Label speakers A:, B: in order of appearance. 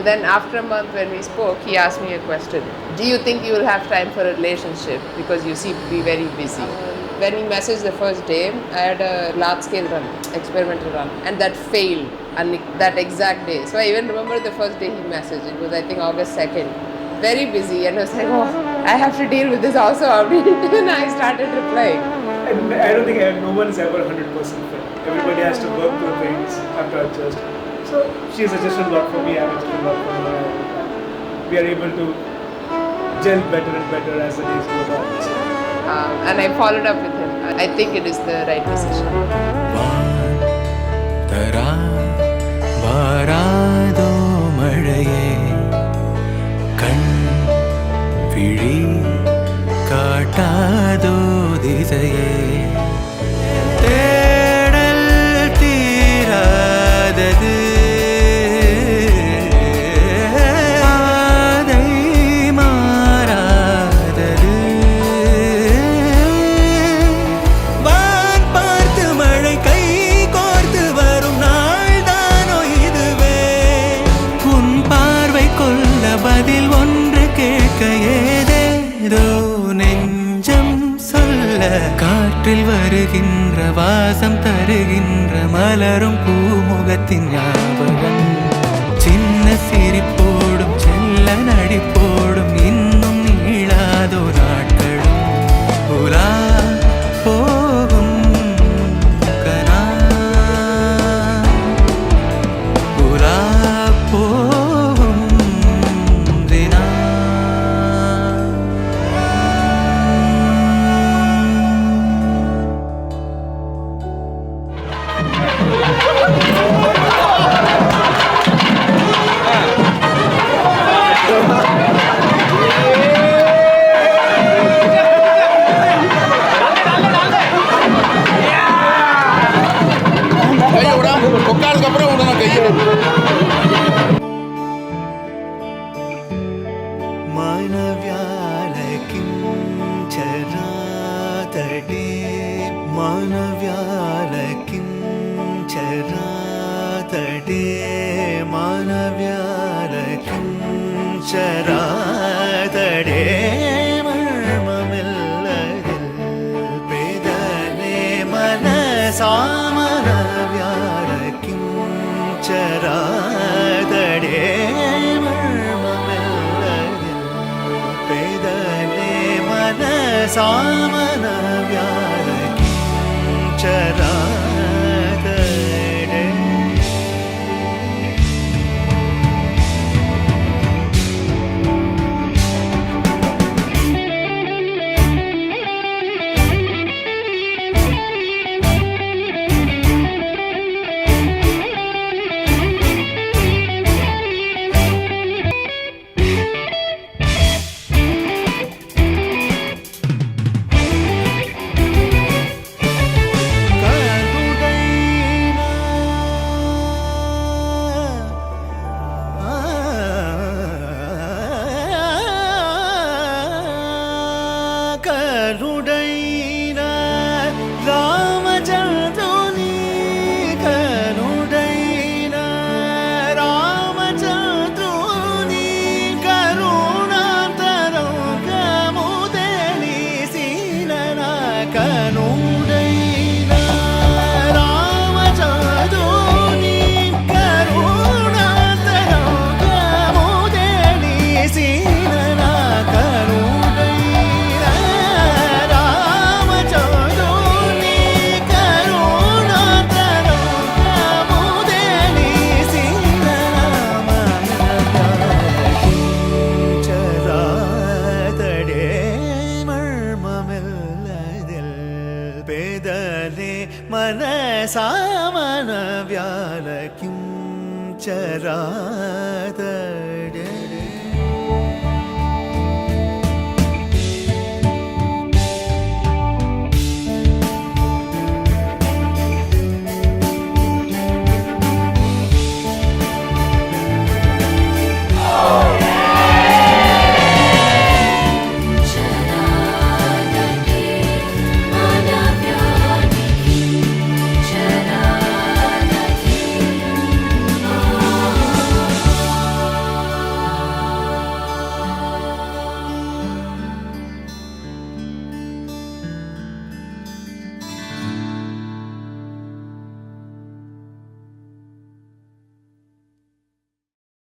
A: But then after a month when we spoke, he asked me a question. Do you think you will have time for a relationship? Because you seem to be very busy. When we messaged the first day, I had a large scale run, experimental run, and that failed on that exact day. So I even remember the first day he messaged. It was I think August 2nd. Very busy, and I was like, oh, I have to deal with this also. And I started replying.
B: And I don't think no one is ever 100% fit. Everybody has to work through things, have to adjust. So she suggested a lot for me, I suggested a lot for her. We are able to gel better and better as the days go on. So.
A: And I followed up with him. I think it is the right decision.
C: வாராதோ மழையே கண் விழி காட்டாதோ திசையே தேடல் தீராதது ஆதை மாறாதது வான் பார்த்து மழை கை கோர்த்து வரும் நாள் தானோ இதுவே உன் பார்வை கொள்ள பதில் ஒன்று கேட்க ஏதேதோ நெஞ்சம் சொல்ல காற்றில் வருகின்ற வாசம் தருகின்ற மலரும் பூமுகத்தின் ஞாபகம் சின்ன சிரிப்போடும் செல்ல நடிப்போடும் இன்னும் நீளாதோ நாட்களும் உலா போகும் கனா உலா போகும் தினா
D: கையை விடாம உட்காருக்கு அப்புறம் விடணும் கையை
C: मानव्याल किञ्चरातडे मानव्याल किञ्चरातडे मानव्याल किञ्चरातडे मर्ममिल्लदिल पेदने मनसामनव्याल किञ्चरातडे सामन व्यार किञ्चरातडे கருடைனா ராமச்சந்திரனி கருடைனா ராமச்சந்திரனி கருணாந்தரம் கமுதலி சீலனா கருடைனா ராமச்சந்திரனி கருணாந்தரம் கமுதலி சீலனா मनसामन व्याल किञ्चरातडे